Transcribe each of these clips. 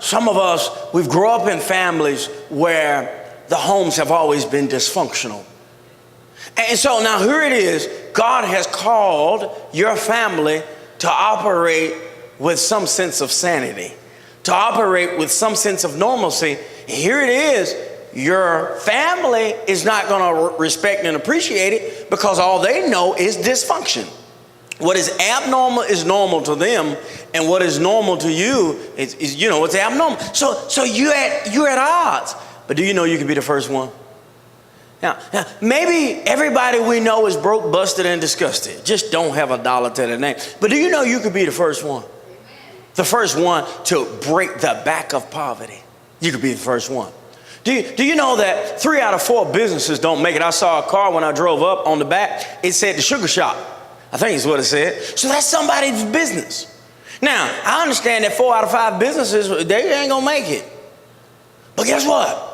some of us, we've grown up in families where the homes have always been dysfunctional. And so now here it is, God has called your family to operate with some sense of sanity, to operate with some sense of normalcy. And here it is, your family is not going to respect and appreciate it because all they know is dysfunction. What is abnormal is normal to them, and what is normal to you is it's abnormal. So you're at odds. But do you know you could be the first one? Now, maybe everybody we know is broke, busted, and disgusted. Just don't have a dollar to their name. But do you know you could be the first one? The first one to break the back of poverty. You could be the first one. Do you know that 3 out of 4 businesses don't make it? I saw a car when I drove up on the back. It said the sugar shop. I think is what it said. So that's somebody's business. Now, I understand that 4 out of 5 businesses, they ain't going to make it. But guess what?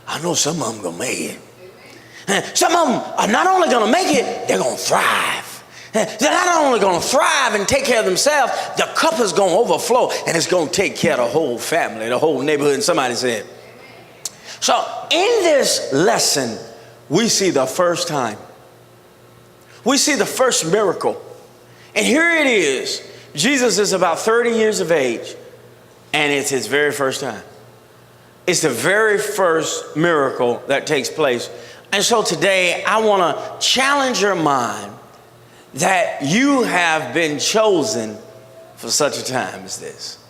I know some of them going to make it. Some of them are not only going to make it, they're going to thrive. They're not only going to thrive and take care of themselves, the cup is going to overflow and it's going to take care of the whole family, the whole neighborhood. And somebody said. So in this lesson, we see the first time. We see the first miracle. And here it is. Jesus is about 30 years of age, and it's his very first time. It's the very first miracle that takes place. And so today, I want to challenge your mind that you have been chosen for such a time as this.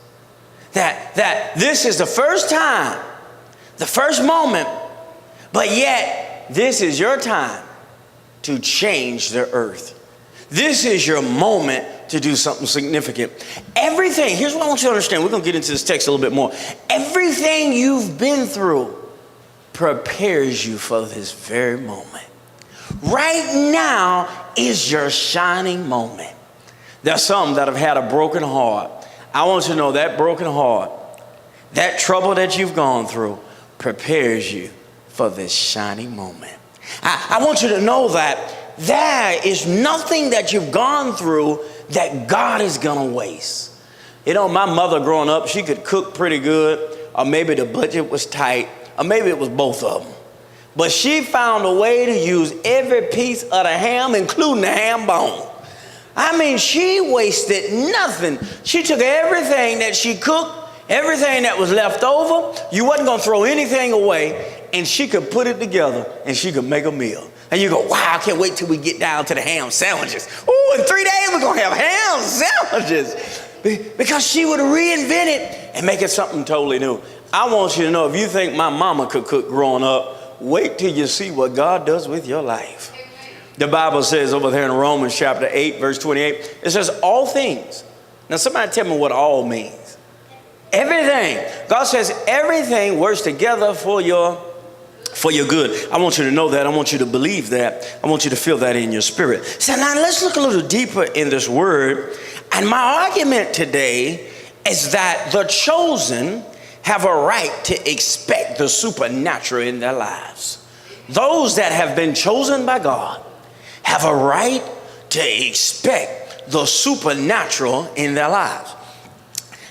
That this is the first time, the first moment, but yet this is your time to change the earth. This is your moment to do something significant. Everything, here's what I want you to understand. We're going to get into this text a little bit more. Everything you've been through prepares you for this very moment. Right now is your shining moment. There's some that have had a broken heart. I want you to know that broken heart, that trouble that you've gone through prepares you for this shining moment. I want you to know that there is nothing that you've gone through that God is going to waste. You know, my mother growing up, she could cook pretty good, or maybe the budget was tight, or maybe it was both of them. But she found a way to use every piece of the ham, including the ham bone. I mean, she wasted nothing. She took everything that she cooked, everything that was left over. You wasn't going to throw anything away. And she could put it together and she could make a meal. And you go, wow, I can't wait till we get down to the ham sandwiches. Ooh, in 3 days we're going to have ham sandwiches. Because she would reinvent it and make it something totally new. I want you to know, if you think my mama could cook growing up, wait till you see what God does with your life. The Bible says over there in Romans chapter 8, verse 28, it says all things. Now somebody tell me what all means. Everything. God says everything works together for your good. I want you to know that. I want you to believe that. I want you to feel that in your spirit. So now let's look a little deeper in this word. And my argument today is that the chosen have a right to expect the supernatural in their lives. Those that have been chosen by God have a right to expect the supernatural in their lives.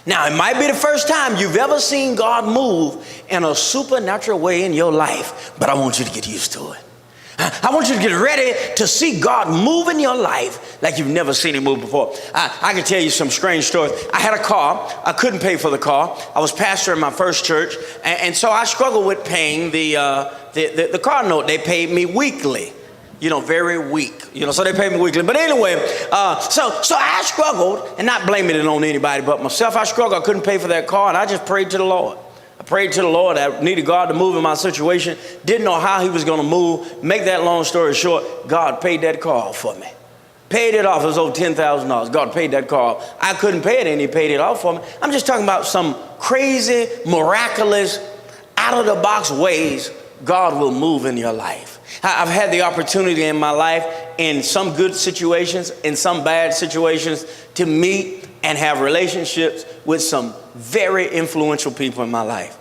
Now, it might be the first time you've ever seen God move in a supernatural way in your life, but I want you to get used to it. I want you to get ready to see God move in your life like you've never seen him move before. I can tell you some strange stories. I had a car. I couldn't pay for the car. I was pastor in my first church, and so I struggled with paying the car note. They paid me weekly. Very weak, so they paid me weekly. But anyway, so I struggled, and not blaming it on anybody but myself. I struggled. I couldn't pay for that car, and I just prayed to the Lord. I prayed to the Lord. I needed God to move in my situation. Didn't know how he was going to move. Make that long story short, God paid that car off for me. Paid it off. It was over $10,000. God paid that car off. I couldn't pay it, and he paid it off for me. I'm just talking about some crazy, miraculous, out-of-the-box ways God will move in your life. I've had the opportunity in my life, in some good situations, in some bad situations, to meet and have relationships with some very influential people in my life.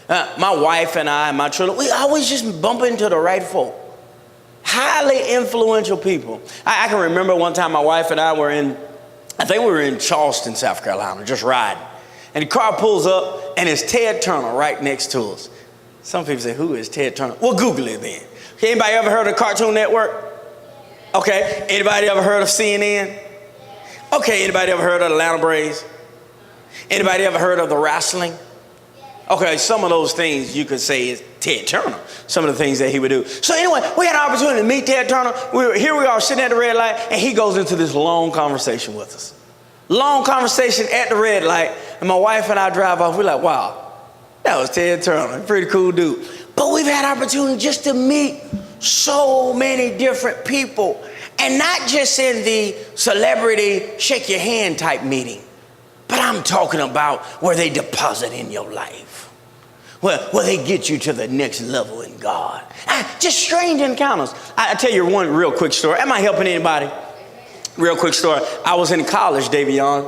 My wife and I, my children, we always just bump into the right folk. Highly influential people. I can remember one time my wife and I were in Charleston, South Carolina, just riding. and the car pulls up, and it's Ted Turner right next to us. Some people say, who is Ted Turner? Well, Google it then. Okay, anybody ever heard of Cartoon Network? Okay, anybody ever heard of CNN? Okay, anybody ever heard of the Atlanta Braves? Anybody ever heard of the wrestling? Okay, some of those things you could say is Ted Turner, some of the things that he would do. So anyway, we had an opportunity to meet Ted Turner. Here we are sitting at the red light, and he goes into this long conversation with us. Long conversation at the red light, and my wife and I drive off. We're like, wow, that was Ted Turner, pretty cool dude. But we've had opportunity just to meet so many different people, and not just in the celebrity shake your hand type meeting, but I'm talking about where they deposit in your life, where they get you to the next level in God. Just strange encounters. I tell you one real quick story. Am I helping anybody? Real quick story. I was in college, Davion.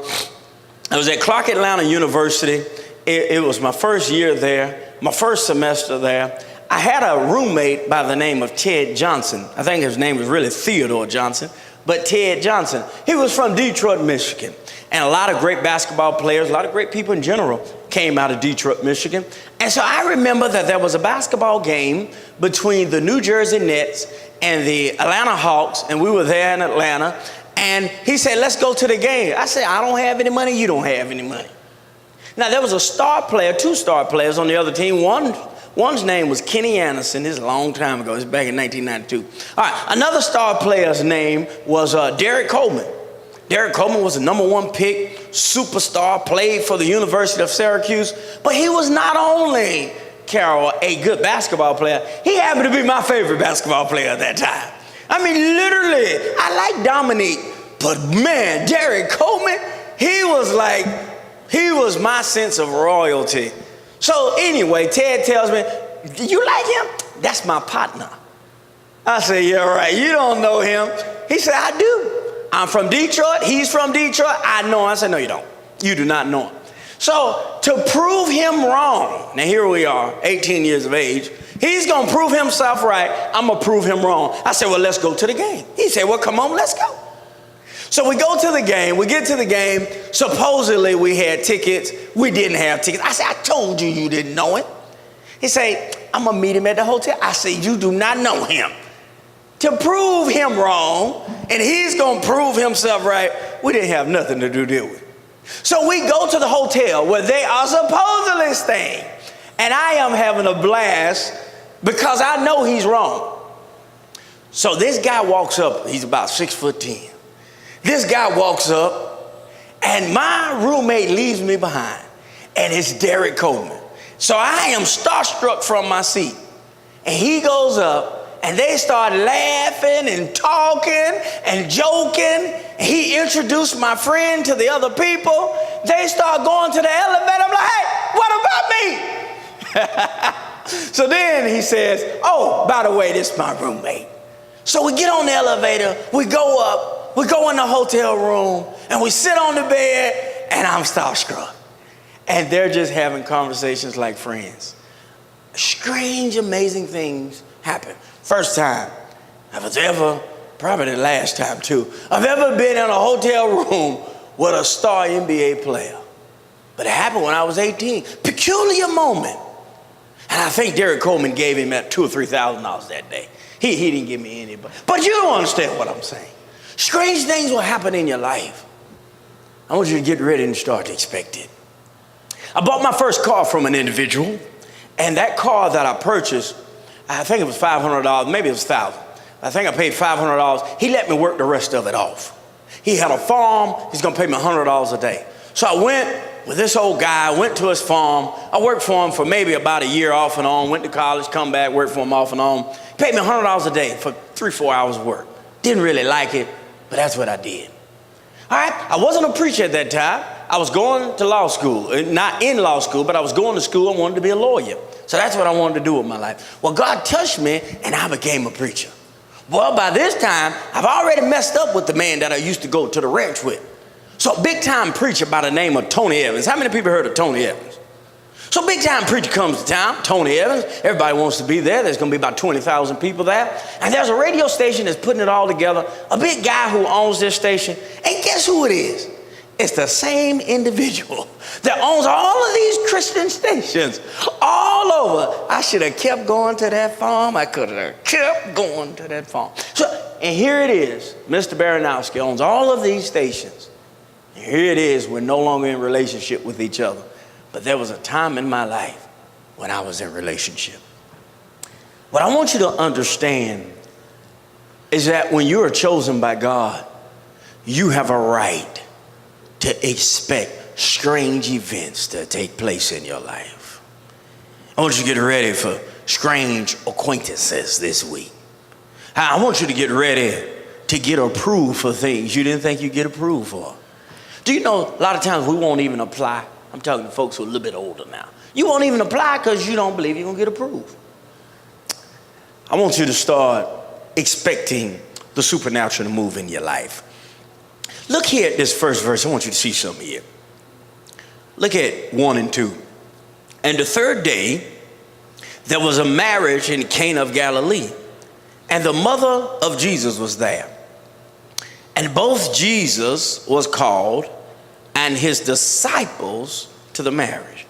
I was at Clark Atlanta University. It was my first year there, my first semester there. I had a roommate by the name of Ted Johnson. I think his name was really Theodore Johnson, but Ted Johnson. He was from Detroit, Michigan. And a lot of great basketball players, a lot of great people in general came out of Detroit, Michigan. And so I remember that there was a basketball game between the New Jersey Nets and the Atlanta Hawks, and we were there in Atlanta. And he said, let's go to the game. I said, I don't have any money, you don't have any money. Now, there was a star player, two star players on the other team. One's name was Kenny Anderson. This is a long time ago. This is back in 1992. All right, another star player's name was Derek Coleman. Derek Coleman was the #1 pick, superstar, played for the University of Syracuse. But he was not only, Carol, a good basketball player, he happened to be my favorite basketball player at that time. I mean, literally, I like Dominique, but man, Derek Coleman, he was my sense of royalty. So anyway, Ted tells me, you like him? That's my partner. I say, yeah, right. You don't know him. He said, I do. I'm from Detroit. He's from Detroit. I know him. I said, no, you don't. You do not know him. So to prove him wrong, now here we are, 18 years of age. He's going to prove himself right. I'm going to prove him wrong. I said, well, let's go to the game. He said, well, come on, let's go. So we go to the game. We get to the game. Supposedly we had tickets. We didn't have tickets. I said, I told you you didn't know him. He said, I'm going to meet him at the hotel. I said, you do not know him. To prove him wrong, and he's going to prove himself right, we didn't have nothing to do with. So we go to the hotel where they are supposedly staying. And I am having a blast because I know he's wrong. So this guy walks up. He's about 6'10". This guy walks up, and my roommate leaves me behind, and it's Derek Coleman. So I am starstruck from my seat. And he goes up, and they start laughing and talking and joking. He introduced my friend to the other people. They start going to the elevator. I'm like, hey, what about me? So then he says, oh, by the way, this is my roommate. So we get on the elevator. We go up. We go in the hotel room. And we sit on the bed. And I'm starstruck. And they're just having conversations like friends. Strange, amazing things happen. First time I was ever, probably the last time too, I've ever been in a hotel room with a star NBA player. But it happened when I was 18. Peculiar moment. And I think Derek Coleman gave him at $2,000 or $3,000 that day. He didn't give me any, but you don't understand what I'm saying. Strange things will happen in your life. I want you to get ready and start to expect it. I bought my first car from an individual, and that car that I purchased, I think it was $500, maybe it was $1,000. I think I paid $500. He let me work the rest of it off. He had a farm. He's going to pay me $100 a day. So I went with this old guy, went to his farm. I worked for him for maybe about a year off and on, went to college, come back, worked for him off and on. He paid me $100 a day for 3-4 hours of work. Didn't really like it, but that's what I did. All right, I wasn't a preacher at that time. I was going to law school, not in law school, but I was going to school and wanted to be a lawyer. So that's what I wanted to do with my life. Well, God touched me, and I became a preacher. Well, by this time, I've already messed up with the man that I used to go to the ranch with. So a big-time preacher by the name of Tony Evans. How many people heard of Tony Evans? So a big-time preacher comes to town, Tony Evans. Everybody wants to be there. There's going to be about 20,000 people there. And there's a radio station that's putting it all together, a big guy who owns this station. And guess who it is? It's the same individual that owns all of these Christian stations all over. I should have kept going to that farm. I could have kept going to that farm. So, and here it is. Mr. Baranowski owns all of these stations. And here it is. We're no longer in relationship with each other. But there was a time in my life when I was in relationship. What I want you to understand is that when you are chosen by God, you have a right to expect strange events to take place in your life. I want you to get ready for strange acquaintances this week. I want you to get ready to get approved for things you didn't think you'd get approved for. Do you know a lot of times we won't even apply? I'm talking to folks who are a little bit older now. You won't even apply because you don't believe you're going to get approved. I want you to start expecting the supernatural to move in your life. Look here at this first verse. I want you to see something here. Look at 1 and 2. And the third day, there was a marriage in Cana of Galilee, and the mother of Jesus was there. And both Jesus was called and his disciples to the marriage.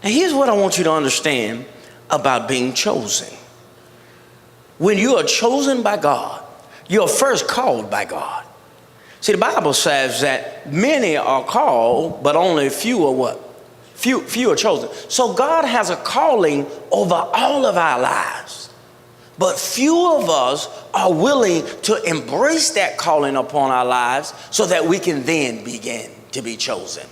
And here's what I want you to understand about being chosen. When you are chosen by God, you're first called by God. See, the Bible says that many are called, but only few are what? Few are chosen. So God has a calling over all of our lives. But few of us are willing to embrace that calling upon our lives so that we can then begin to be chosen.